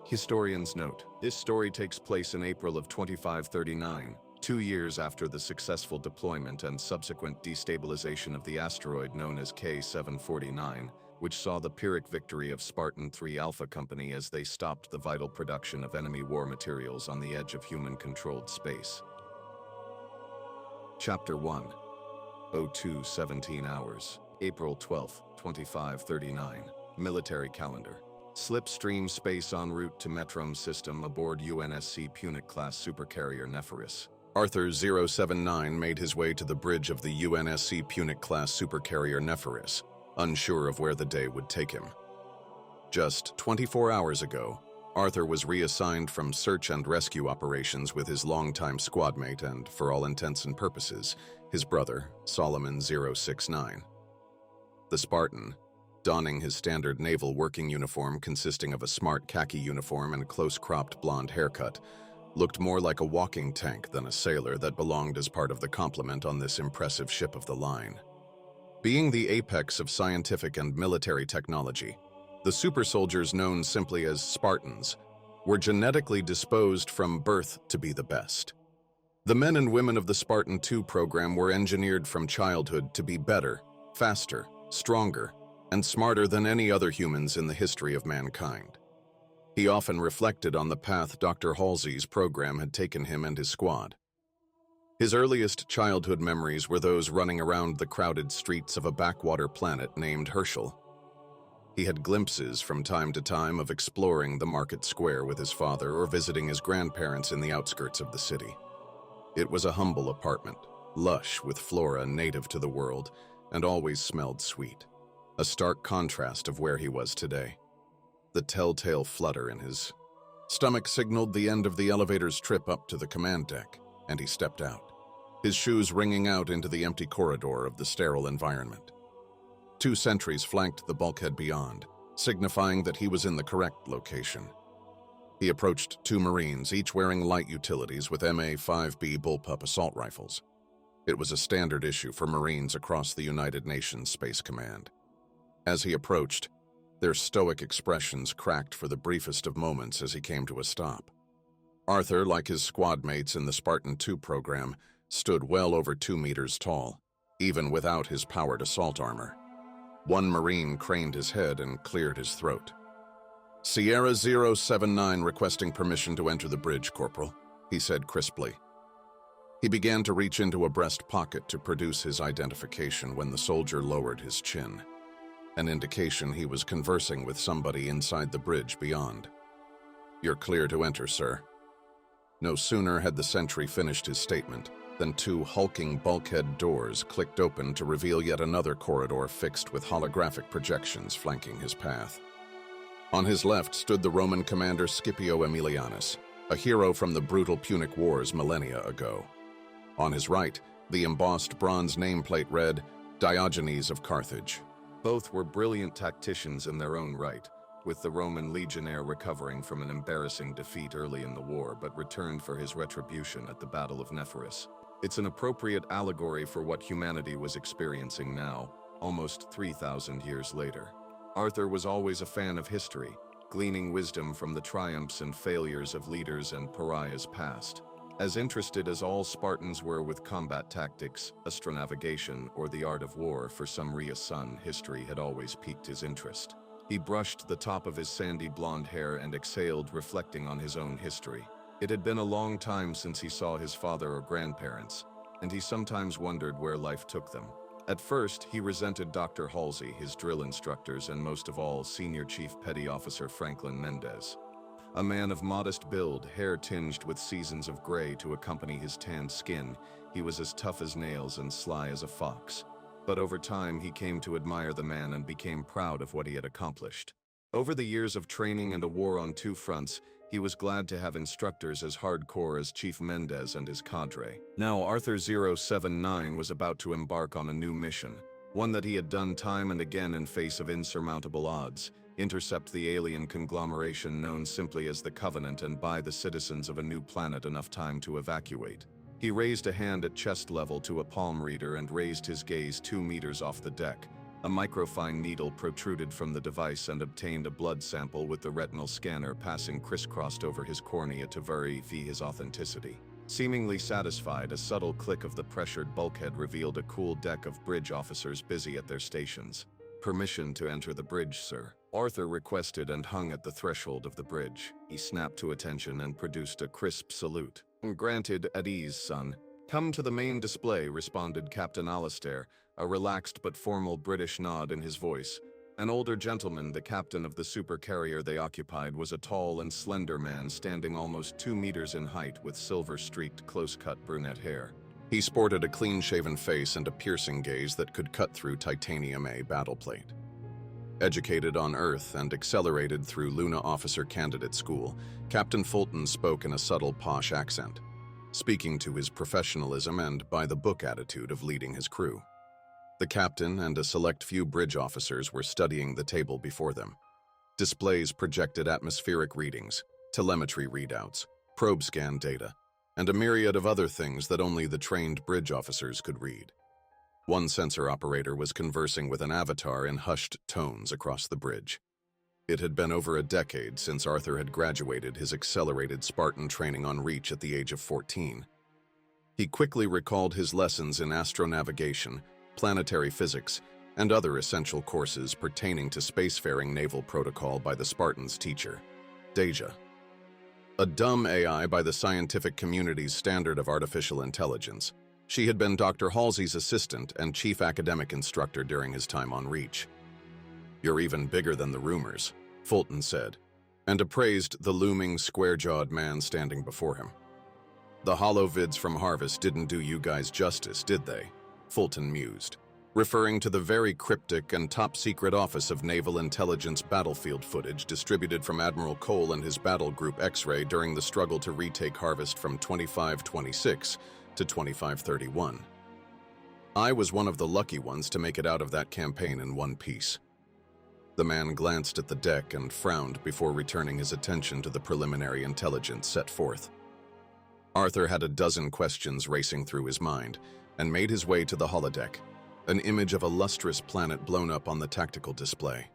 Historians note, this story takes place in April of 2539, 2 years after the successful deployment and subsequent destabilization of the asteroid known as K749, which saw the Pyrrhic victory of Spartan 3 Alpha Company as they stopped the vital production of enemy war materials on the edge of human-controlled space. Chapter 1. 02:17 hours, April 12, 2539. Military calendar. Slipstream space en route to Metrum system aboard UNSC Punic-class supercarrier Nephus. Arthur 079 made his way to the bridge of the UNSC Punic-class supercarrier Nephus, unsure of where the day would take him. Just 24 hours ago, Arthur was reassigned from search and rescue operations with his longtime squadmate and, for all intents and purposes, his brother, Solomon 069. The Spartan, donning his standard naval working uniform consisting of a smart khaki uniform and close-cropped blonde haircut, looked more like a walking tank than a sailor that belonged as part of the complement on this impressive ship of the line. Being the apex of scientific and military technology, the super soldiers known simply as Spartans were genetically disposed from birth to be the best. The men and women of the Spartan 2 program were engineered from childhood to be better, faster, stronger, and smarter than any other humans in the history of mankind. He often reflected on the path Dr. Halsey's program had taken him and his squad. His earliest childhood memories were those running around the crowded streets of a backwater planet named Herschel. He had glimpses from time to time of exploring the market square with his father or visiting his grandparents in the outskirts of the city. It was a humble apartment, lush with flora native to the world, and always smelled sweet. A stark contrast of where he was today. The telltale flutter in his stomach signaled the end of the elevator's trip up to the command deck, and he stepped out, his shoes ringing out into the empty corridor of the sterile environment. 2 sentries flanked the bulkhead beyond, signifying that he was in the correct location. He approached 2 Marines, each wearing light utilities with MA-5B bullpup assault rifles. It was a standard issue for Marines across the United Nations Space Command. As he approached, their stoic expressions cracked for the briefest of moments as he came to a stop. Arthur, like his squad mates in the Spartan 2 program, stood well over 2 meters tall, even without his powered assault armor. One Marine craned his head and cleared his throat. "Sierra 079 requesting permission to enter the bridge, Corporal," he said crisply. He began to reach into a breast pocket to produce his identification when the soldier lowered his chin, an indication he was conversing with somebody inside the bridge beyond. "You're clear to enter, sir." No sooner had the sentry finished his statement than 2 hulking bulkhead doors clicked open to reveal yet another corridor fixed with holographic projections flanking his path. On his left stood the Roman commander Scipio Aemilianus, a hero from the brutal Punic Wars millennia ago. On his right, the embossed bronze nameplate read, "Diogenes of Carthage." Both were brilliant tacticians in their own right, with the Roman legionnaire recovering from an embarrassing defeat early in the war but returned for his retribution at the Battle of Nephus. It's an appropriate allegory for what humanity was experiencing now, almost 3,000 years later. Arthur was always a fan of history, gleaning wisdom from the triumphs and failures of leaders and pariahs past. As interested as all Spartans were with combat tactics, astronavigation, or the art of war, for some reason, history had always piqued his interest. He brushed the top of his sandy blonde hair and exhaled, reflecting on his own history. It had been a long time since he saw his father or grandparents, and he sometimes wondered where life took them. At first, he resented Dr. Halsey, his drill instructors, and most of all, Senior Chief Petty Officer Franklin Mendez. A man of modest build, hair tinged with seasons of gray to accompany his tanned skin, he was as tough as nails and sly as a fox. But over time, he came to admire the man and became proud of what he had accomplished. Over the years of training and a war on 2 fronts, he was glad to have instructors as hardcore as Chief Mendez and his cadre. Now Arthur 079 was about to embark on a new mission, one that he had done time and again in face of insurmountable odds: intercept the alien conglomeration known simply as the Covenant and buy the citizens of a new planet enough time to evacuate. He raised a hand at chest level to a palm reader and raised his gaze 2 meters off the deck, A microfine needle protruded from the device and obtained a blood sample, with the retinal scanner passing crisscrossed over his cornea to verify his authenticity. Seemingly satisfied, a subtle click of the pressured bulkhead revealed a cool deck of bridge officers busy at their stations. "Permission to enter the bridge, sir," Arthur requested, and hung at the threshold of the bridge. He snapped to attention and produced a crisp salute. "Granted, at ease, son." "Come to the main display," responded Captain Alistair, a relaxed but formal British nod in his voice. An older gentleman, the captain of the supercarrier they occupied, was a tall and slender man standing almost 2 meters in height, with silver-streaked, close-cut brunette hair. He sported a clean-shaven face and a piercing gaze that could cut through titanium A battleplate. Educated on Earth and accelerated through Luna Officer Candidate School, Captain Fulton spoke in a subtle, posh accent, speaking to his professionalism and by-the-book attitude of leading his crew. The captain and a select few bridge officers were studying the table before them. Displays projected atmospheric readings, telemetry readouts, probe scan data, and a myriad of other things that only the trained bridge officers could read. One sensor operator was conversing with an avatar in hushed tones across the bridge. It had been over a decade since Arthur had graduated his accelerated Spartan training on Reach at the age of 14. He quickly recalled his lessons in astronavigation, planetary physics, and other essential courses pertaining to spacefaring naval protocol by the Spartan's teacher, Deja. A dumb AI by the scientific community's standard of artificial intelligence, she had been Dr. Halsey's assistant and chief academic instructor during his time on Reach. "You're even bigger than the rumors," Fulton said, and appraised the looming, square-jawed man standing before him. "The holovids from Harvest didn't do you guys justice, did they?" Fulton mused, referring to the very cryptic and top-secret Office of Naval Intelligence battlefield footage distributed from Admiral Cole and his battle group X-Ray during the struggle to retake Harvest from 2526 to 2531. "I was one of the lucky ones to make it out of that campaign in one piece." The man glanced at the deck and frowned before returning his attention to the preliminary intelligence set forth. Arthur had a dozen questions racing through his mind, and made his way to the holodeck, an image of a lustrous planet blown up on the tactical display.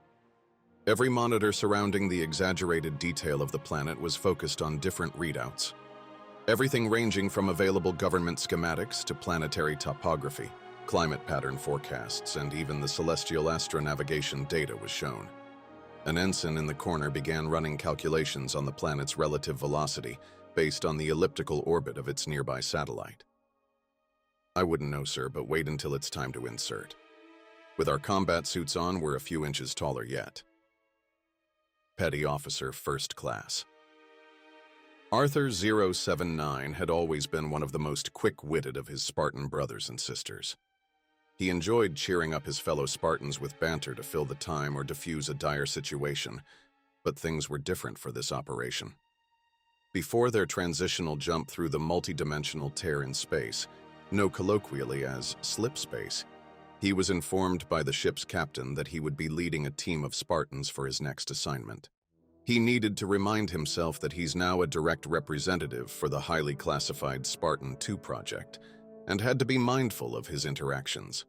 Every monitor surrounding the exaggerated detail of the planet was focused on different readouts. Everything ranging from available government schematics to planetary topography, climate pattern forecasts, and even the celestial astronavigation data was shown. An ensign in the corner began running calculations on the planet's relative velocity based on the elliptical orbit of its nearby satellite. "I wouldn't know, sir, but wait until it's time to insert. With our combat suits on, we're a few inches taller yet." Petty Officer First Class. Arthur 079 had always been one of the most quick-witted of his Spartan brothers and sisters. He enjoyed cheering up his fellow Spartans with banter to fill the time or diffuse a dire situation, but things were different for this operation. Before their transitional jump through the multidimensional tear in space, known colloquially as slip space, he was informed by the ship's captain that he would be leading a team of Spartans for his next assignment. He needed to remind himself that he's now a direct representative for the highly classified Spartan 2 project, and had to be mindful of his interactions.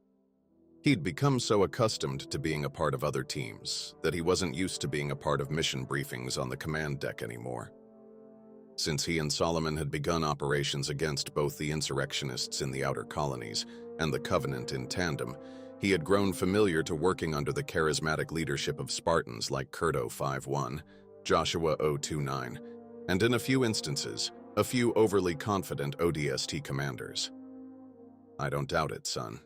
He'd become so accustomed to being a part of other teams that he wasn't used to being a part of mission briefings on the command deck anymore. Since he and Solomon had begun operations against both the insurrectionists in the outer colonies and the Covenant in tandem, he had grown familiar to working under the charismatic leadership of Spartans like Curto 51, Joshua 029, and in a few instances, a few overly confident ODST commanders. "I don't doubt it, son."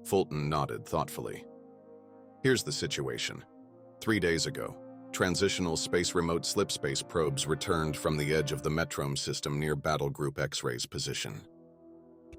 Fulton nodded thoughtfully. "Here's the situation. 3 days ago, transitional space remote slipspace probes returned from the edge of the Metrome system near Battle Group X-Ray's position.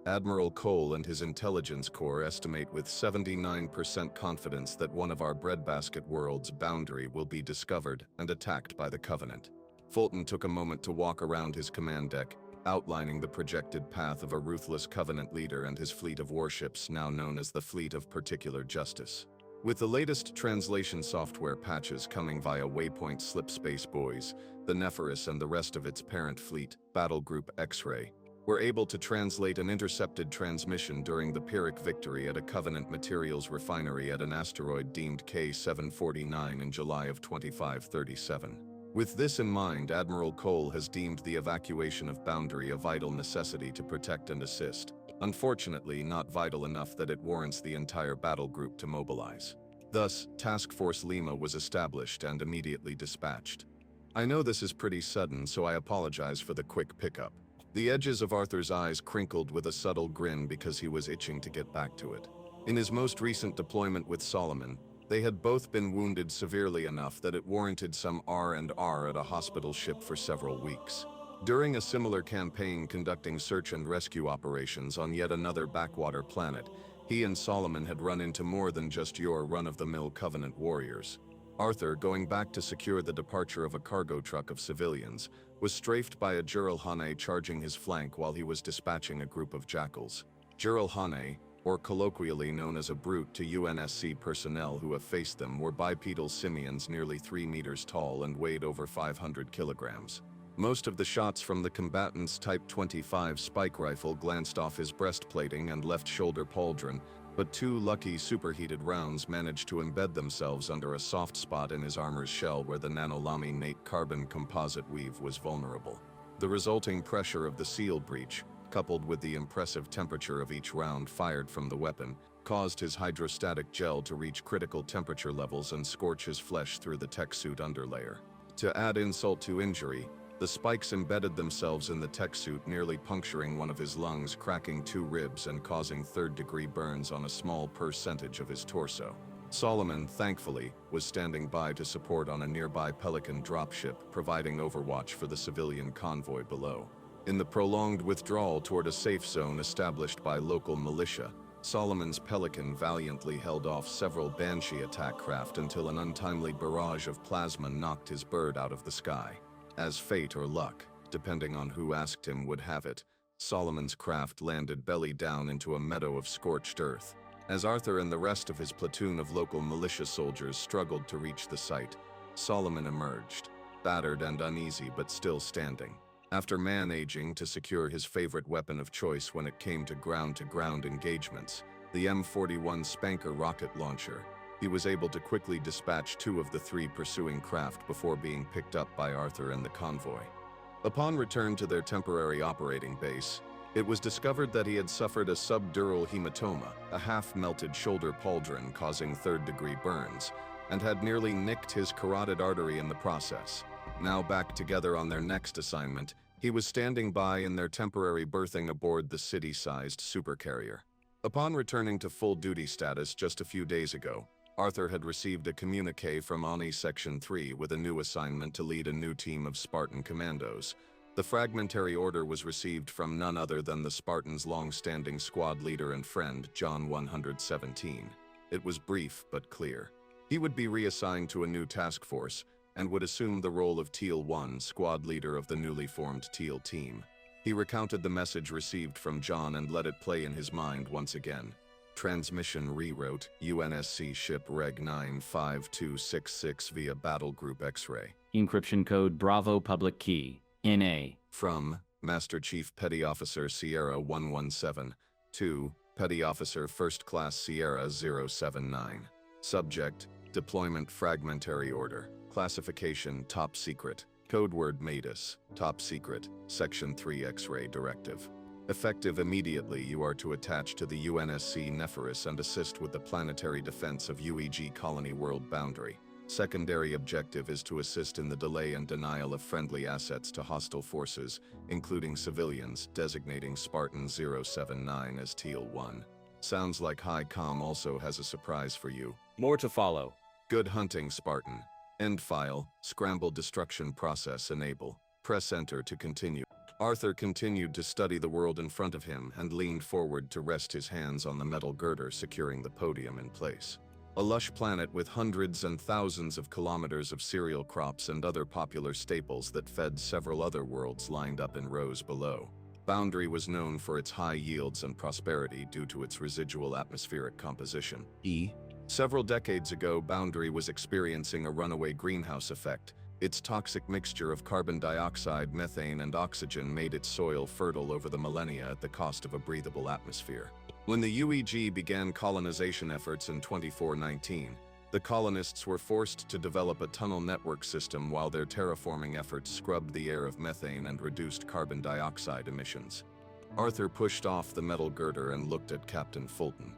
Admiral Cole and his intelligence corps estimate with 79% confidence that one of our breadbasket worlds' boundary will be discovered and attacked by the Covenant." Fulton took a moment to walk around his command deck, outlining the projected path of a ruthless Covenant leader and his fleet of warships, now known as the Fleet of Particular Justice. With the latest translation software patches coming via Waypoint Slipspace Boys, the Nephus and the rest of its parent fleet, Battle Group X-Ray, were able to translate an intercepted transmission during the Pyrrhic victory at a Covenant Materials refinery at an asteroid deemed K749 in July of 2537. With this in mind, Admiral Cole has deemed the evacuation of Boundary a vital necessity to protect and assist. Unfortunately, not vital enough that it warrants the entire battle group to mobilize. Thus, Task Force Lima was established and immediately dispatched. I know this is pretty sudden, so I apologize for the quick pickup. The edges of Arthur's eyes crinkled with a subtle grin because he was itching to get back to it. In his most recent deployment with Solomon, they had both been wounded severely enough that it warranted some R&R at a hospital ship for several weeks. During a similar campaign conducting search and rescue operations on yet another backwater planet, he and Solomon had run into more than just your run-of-the-mill Covenant warriors. Arthur, going back to secure the departure of a cargo truck of civilians, was strafed by a Jiralhane charging his flank while he was dispatching a group of jackals. Jiralhane, or colloquially known as a brute to UNSC personnel who have faced them, were bipedal simians nearly 3 meters tall and weighed over 500 kilograms. Most of the shots from the combatant's Type 25 spike rifle glanced off his breastplating and left shoulder pauldron, but 2 lucky superheated rounds managed to embed themselves under a soft spot in his armor's shell where the nanolaminate carbon composite weave was vulnerable. The resulting pressure of the seal breach, coupled with the impressive temperature of each round fired from the weapon, caused his hydrostatic gel to reach critical temperature levels and scorch his flesh through the tech suit underlayer. To add insult to injury, the spikes embedded themselves in the tech suit, nearly puncturing one of his lungs, cracking 2 ribs and causing third-degree burns on a small percentage of his torso. Solomon, thankfully, was standing by to support on a nearby Pelican dropship, providing overwatch for the civilian convoy below. In the prolonged withdrawal toward a safe zone established by local militia, Solomon's Pelican valiantly held off several Banshee attack craft until an untimely barrage of plasma knocked his bird out of the sky. As fate or luck, depending on who asked him, would have it, Solomon's craft landed belly down into a meadow of scorched earth. As Arthur and the rest of his platoon of local militia soldiers struggled to reach the site, Solomon emerged, battered and uneasy but still standing. After managing to secure his favorite weapon of choice when it came to ground-to-ground engagements, the M41 Spanker rocket launcher, he was able to quickly dispatch 2 of the 3 pursuing craft before being picked up by Arthur and the convoy. Upon return to their temporary operating base, it was discovered that he had suffered a subdural hematoma, a half-melted shoulder pauldron causing third-degree burns, and had nearly nicked his carotid artery in the process. Now back together on their next assignment, he was standing by in their temporary berthing aboard the city-sized supercarrier. Upon returning to full-duty status just a few days ago, Arthur had received a communique from ONI Section 3 with a new assignment to lead a new team of Spartan commandos. The fragmentary order was received from none other than the Spartans' long-standing squad leader and friend, John 117. It was brief but clear. He would be reassigned to a new task force and would assume the role of Teal 1, squad leader of the newly formed Teal Team. He recounted the message received from John and let it play in his mind once again. Transmission rewrote, UNSC ship Reg 95266 via Battle Group X-Ray. Encryption code Bravo public key, NA. From Master Chief Petty Officer Sierra 117 to Petty Officer First Class Sierra 079. Subject, Deployment Fragmentary Order. Classification Top Secret. Codeword MADIS, Top Secret, Section 3 X-Ray Directive. Effective immediately, you are to attach to the UNSC Nephus and assist with the planetary defense of UEG Colony World Boundary. Secondary objective is to assist in the delay and denial of friendly assets to hostile forces, including civilians, designating Spartan 079 as Teal 1. Sounds like High Com also has a surprise for you. More to follow. Good hunting, Spartan. End file, scramble destruction process enable. Press enter to continue. Arthur continued to study the world in front of him and leaned forward to rest his hands on the metal girder securing the podium in place. A lush planet with hundreds and thousands of kilometers of cereal crops and other popular staples that fed several other worlds lined up in rows below. Boundary was known for its high yields and prosperity due to its residual atmospheric composition. Several decades ago, Boundary was experiencing a runaway greenhouse effect, Its toxic mixture of carbon dioxide, methane, and oxygen made its soil fertile over the millennia at the cost of a breathable atmosphere. When the UEG began colonization efforts in 2419, the colonists were forced to develop a tunnel network system while their terraforming efforts scrubbed the air of methane and reduced carbon dioxide emissions. Arthur pushed off the metal girder and looked at Captain Fulton.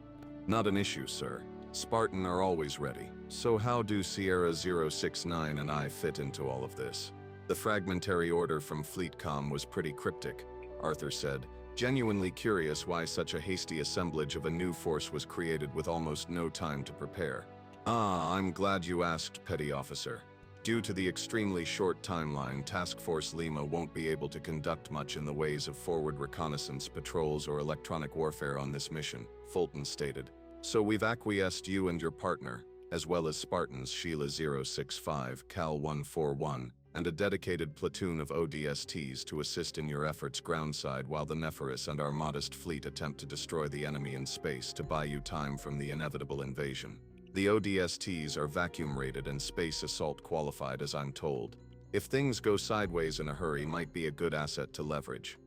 "Not an issue, sir. Spartan are always ready. So how do Sierra 069 and I fit into all of this?" "The fragmentary order from Fleetcom was pretty cryptic," Arthur said, genuinely curious why such a hasty assemblage of a new force was created with almost no time to prepare. "Ah, I'm glad you asked, Petty Officer. Due to the extremely short timeline, Task Force Lima won't be able to conduct much in the ways of forward reconnaissance, patrols, or electronic warfare on this mission," Fulton stated. "So we've acquiesced you and your partner, as well as Spartans Sheila 065, Cal 141, and a dedicated platoon of ODSTs to assist in your efforts groundside while the Nephus and our modest fleet attempt to destroy the enemy in space to buy you time from the inevitable invasion. The ODSTs are vacuum-rated and space assault qualified, as I'm told. If things go sideways in a hurry, might be a good asset to leverage."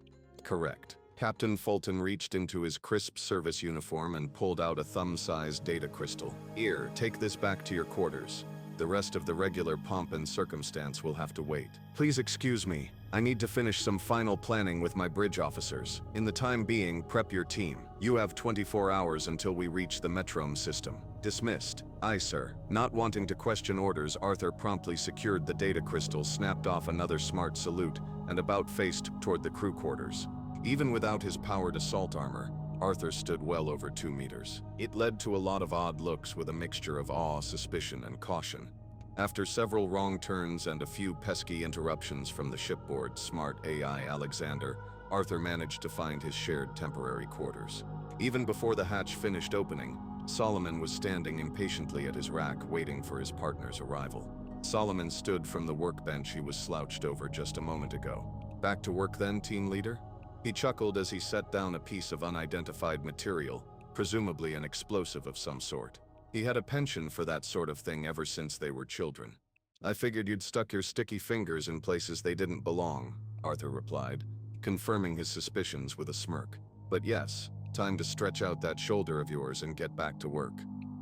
"Correct." Captain Fulton reached into his crisp service uniform and pulled out a thumb-sized data crystal. "Here, take this back to your quarters. The rest of the regular pomp and circumstance will have to wait." "Please excuse me. I need to finish some final planning with my bridge officers. In the time being, prep your team. You have 24 hours until we reach the Metrome system." "Dismissed." "Aye, sir." Not wanting to question orders, Arthur promptly secured the data crystal, snapped off another smart salute, and about-faced toward the crew quarters. Even without his powered assault armor, Arthur stood well over 2 meters. It led to a lot of odd looks with a mixture of awe, suspicion, and caution. After several wrong turns and a few pesky interruptions from the shipboard smart AI Alexander, Arthur managed to find his shared temporary quarters. Even before the hatch finished opening, Solomon was standing impatiently at his rack waiting for his partner's arrival. Solomon stood from the workbench he was slouched over just a moment ago. "Back to work then, team leader?" He chuckled as he set down a piece of unidentified material, presumably an explosive of some sort. He had a penchant for that sort of thing ever since they were children. "I figured you'd stuck your sticky fingers in places they didn't belong," Arthur replied, confirming his suspicions with a smirk. "But yes, time to stretch out that shoulder of yours and get back to work."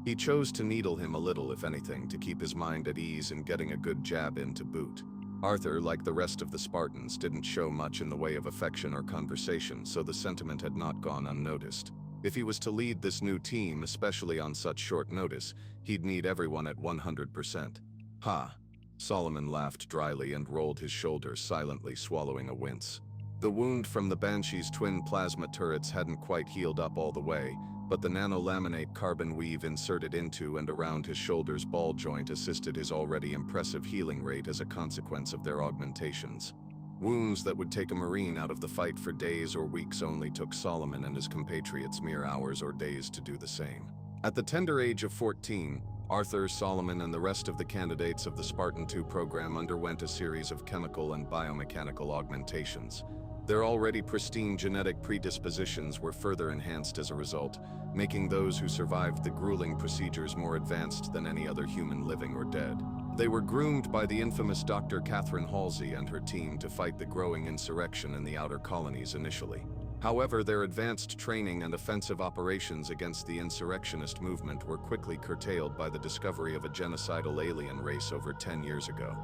He chose to needle him a little, if anything, to keep his mind at ease and getting a good jab in to boot. Arthur, like the rest of the Spartans, didn't show much in the way of affection or conversation, so the sentiment had not gone unnoticed. If he was to lead this new team, especially on such short notice, he'd need everyone at 100%. "Ha!" Solomon laughed dryly and rolled his shoulders, silently swallowing a wince. The wound from the Banshee's twin plasma turrets hadn't quite healed up all the way, but the nanolaminate carbon weave inserted into and around his shoulder's ball joint assisted his already impressive healing rate as a consequence of their augmentations. Wounds that would take a Marine out of the fight for days or weeks only took Solomon and his compatriots mere hours or days to do the same. At the tender age of 14, Arthur, Solomon, and the rest of the candidates of the Spartan II program underwent a series of chemical and biomechanical augmentations. Their already pristine genetic predispositions were further enhanced as a result, making those who survived the grueling procedures more advanced than any other human living or dead. They were groomed by the infamous Dr. Catherine Halsey and her team to fight the growing insurrection in the outer colonies initially. However, their advanced training and offensive operations against the insurrectionist movement were quickly curtailed by the discovery of a genocidal alien race over 10 years ago.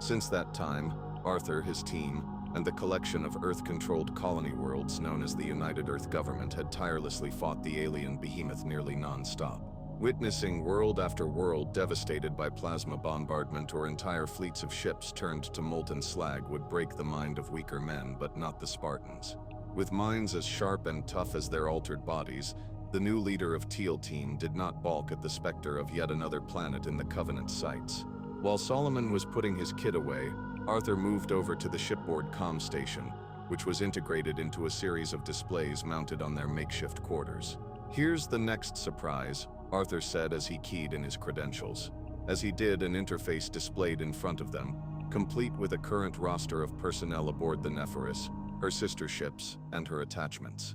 Since that time, Arthur, his team, and the collection of Earth-controlled colony worlds known as the United Earth Government had tirelessly fought the alien behemoth nearly non-stop. Witnessing world after world devastated by plasma bombardment or entire fleets of ships turned to molten slag would break the mind of weaker men, but not the Spartans. With minds as sharp and tough as their altered bodies, the new leader of Teal Team did not balk at the specter of yet another planet in the Covenant's sights. While Solomon was putting his kit away, Arthur moved over to the shipboard comm station, which was integrated into a series of displays mounted on their makeshift quarters. "Here's the next surprise," Arthur said as he keyed in his credentials. As he did, an interface displayed in front of them, complete with a current roster of personnel aboard the Nephus, her sister ships, and her attachments.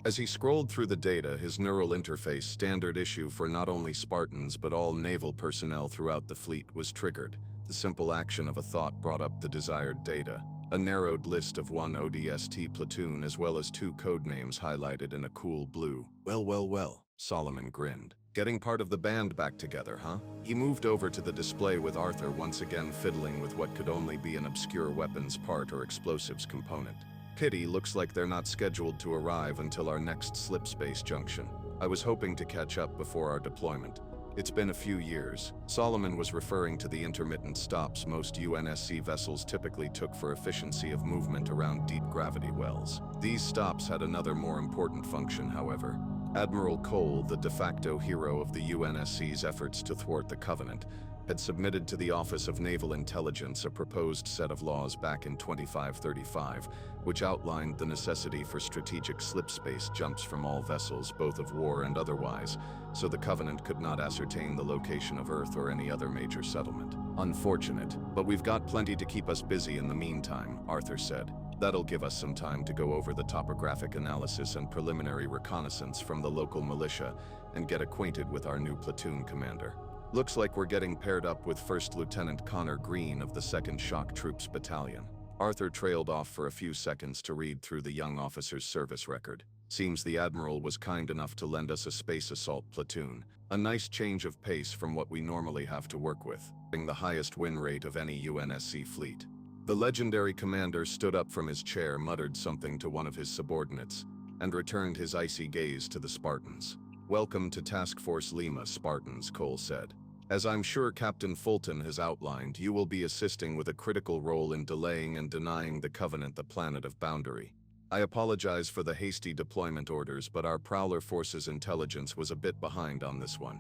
As he scrolled through the data, his neural interface, standard issue for not only Spartans but all naval personnel throughout the fleet, was triggered. The simple action of a thought brought up the desired data. A narrowed list of one ODST platoon as well as 2 code names highlighted in a cool blue. Well, Solomon grinned. Getting part of the band back together, huh? He moved over to the display with Arthur once again fiddling with what could only be an obscure weapons part or explosives component. Pity, looks like they're not scheduled to arrive until our next slipspace junction. I was hoping to catch up before our deployment. It's been a few years. Solomon was referring to the intermittent stops most UNSC vessels typically took for efficiency of movement around deep gravity wells. These stops had another more important function, however. Admiral Cole, the de facto hero of the UNSC's efforts to thwart the Covenant, had submitted to the Office of Naval Intelligence a proposed set of laws back in 2535, which outlined the necessity for strategic slipspace jumps from all vessels, both of war and otherwise, so the Covenant could not ascertain the location of Earth or any other major settlement. Unfortunate, but we've got plenty to keep us busy in the meantime, Arthur said. That'll give us some time to go over the topographic analysis and preliminary reconnaissance from the local militia and get acquainted with our new platoon commander. Looks like we're getting paired up with First Lieutenant Connor Green of the 2nd Shock Troops Battalion. Arthur trailed off for a few seconds to read through the young officer's service record. Seems the Admiral was kind enough to lend us a space assault platoon. A nice change of pace from what we normally have to work with, being the highest win rate of any UNSC fleet. The legendary commander stood up from his chair, muttered something to one of his subordinates, and returned his icy gaze to the Spartans. "Welcome to Task Force Lima, Spartans," Cole said. "As I'm sure Captain Fulton has outlined, you will be assisting with a critical role in delaying and denying the Covenant the planet of boundary. I apologize for the hasty deployment orders, but our Prowler Force's intelligence was a bit behind on this one."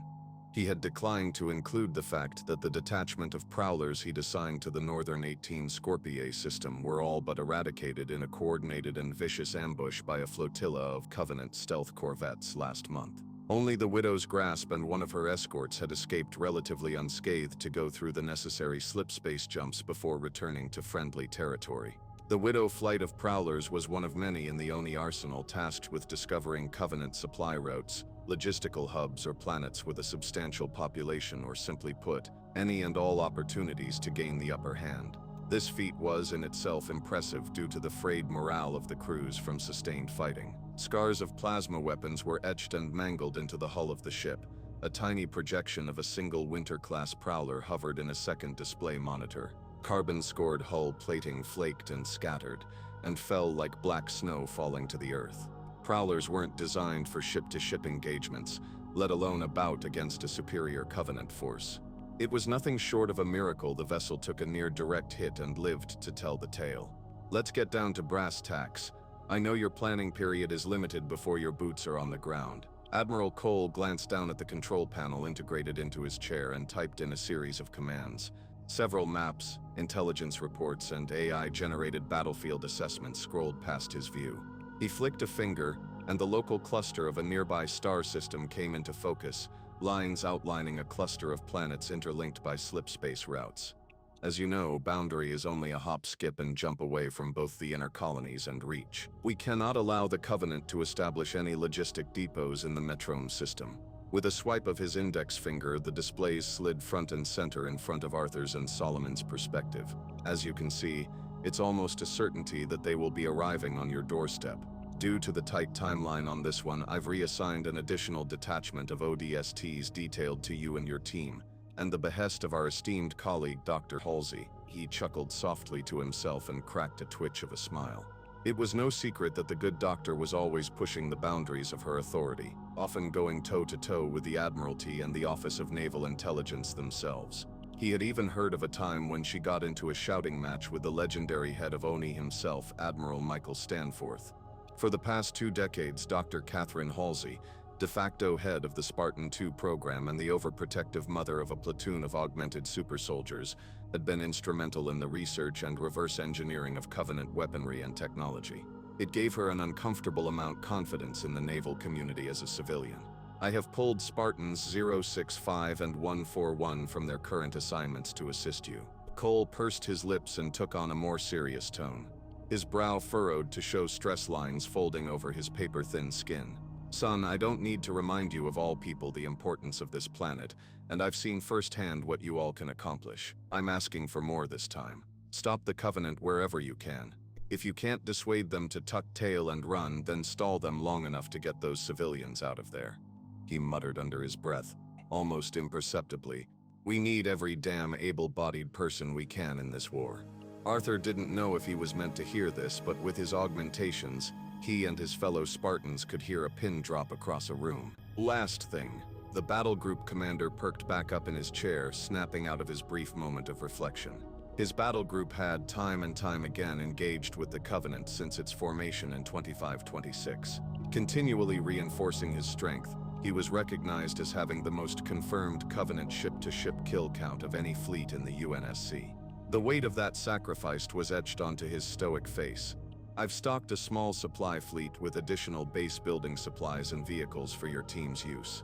He had declined to include the fact that the detachment of Prowlers he'd assigned to the Northern 18 Scorpier system were all but eradicated in a coordinated and vicious ambush by a flotilla of Covenant stealth corvettes last month. Only the Widow's Grasp and one of her escorts had escaped relatively unscathed to go through the necessary slipspace jumps before returning to friendly territory. The Widow flight of Prowlers was one of many in the Oni arsenal tasked with discovering Covenant supply routes, logistical hubs, or planets with a substantial population, or simply put, any and all opportunities to gain the upper hand. This feat was in itself impressive due to the frayed morale of the crews from sustained fighting. Scars of plasma weapons were etched and mangled into the hull of the ship. A tiny projection of a single Winter-class Prowler hovered in a second display monitor. Carbon-scored hull plating flaked and scattered, and fell like black snow falling to the earth. Prowlers weren't designed for ship-to-ship engagements, let alone a bout against a superior Covenant force. It was nothing short of a miracle the vessel took a near-direct hit and lived to tell the tale. "Let's get down to brass tacks. I know your planning period is limited before your boots are on the ground." Admiral Cole glanced down at the control panel integrated into his chair and typed in a series of commands. Several maps, intelligence reports, and AI-generated battlefield assessments scrolled past his view. He flicked a finger, and the local cluster of a nearby star system came into focus, lines outlining a cluster of planets interlinked by slipspace routes. As you know, Boundary is only a hop, skip, and jump away from both the inner colonies and Reach. We cannot allow the Covenant to establish any logistic depots in the Metrome system. With a swipe of his index finger, the displays slid front and center in front of Arthur's and Solomon's perspective. As you can see, it's almost a certainty that they will be arriving on your doorstep. Due to the tight timeline on this one, I've reassigned an additional detachment of ODSTs detailed to you and your team, and the behest of our esteemed colleague Dr. Halsey. He chuckled softly to himself and cracked a twitch of a smile. It was no secret that the good doctor was always pushing the boundaries of her authority, often going toe-to-toe with the Admiralty and the Office of Naval Intelligence themselves. He had even heard of a time when she got into a shouting match with the legendary head of ONI himself, Admiral Michael Stanforth. For the past 2 decades, Dr. Catherine Halsey, de facto head of the Spartan II program and the overprotective mother of a platoon of augmented super soldiers, had been instrumental in the research and reverse engineering of Covenant weaponry and technology. It gave her an uncomfortable amount confidence in the naval community as a civilian. I have pulled Spartans 065 and 141 from their current assignments to assist you. Cole pursed his lips and took on a more serious tone. His brow furrowed to show stress lines folding over his paper-thin skin. Son, I don't need to remind you of all people the importance of this planet, and I've seen firsthand what you all can accomplish. I'm asking for more this time. Stop the Covenant wherever you can. If you can't dissuade them to tuck tail and run, then stall them long enough to get those civilians out of there. He muttered under his breath, almost imperceptibly. We need every damn able-bodied person we can in this war. Arthur didn't know if he was meant to hear this, but with his augmentations, he and his fellow Spartans could hear a pin drop across a room. Last thing, the battle group commander perked back up in his chair, snapping out of his brief moment of reflection. His battle group had, time and time again, engaged with the Covenant since its formation in 2526. Continually reinforcing his strength, he was recognized as having the most confirmed Covenant ship-to-ship kill count of any fleet in the UNSC. The weight of that sacrifice was etched onto his stoic face. I've stocked a small supply fleet with additional base building supplies and vehicles for your team's use.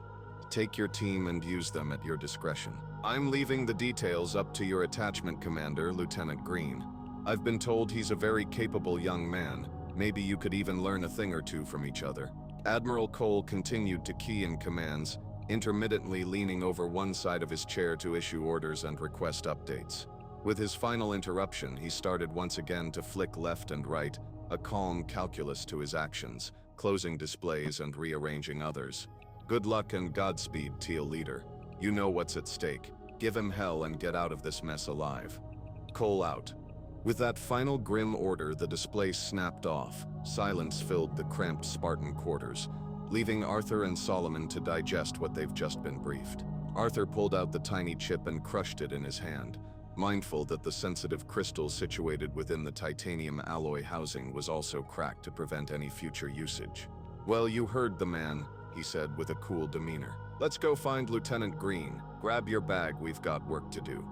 Take your team and use them at your discretion. I'm leaving the details up to your attachment commander, Lieutenant Green. I've been told he's a very capable young man. Maybe you could even learn a thing or two from each other. Admiral Cole continued to key in commands, intermittently leaning over one side of his chair to issue orders and request updates. With his final interruption, he started once again to flick left and right, a calm calculus to his actions, closing displays and rearranging others. Good luck and Godspeed, Teal Leader. You know what's at stake. Give him hell and get out of this mess alive. Cole out. With that final grim order, the display snapped off. Silence filled the cramped Spartan quarters, leaving Arthur and Solomon to digest what they've just been briefed. Arthur pulled out the tiny chip and crushed it in his hand, mindful that the sensitive crystal situated within the titanium alloy housing was also cracked to prevent any future usage. Well, you heard the man, he said with a cool demeanor. Let's go find Lieutenant Green. Grab your bag, we've got work to do.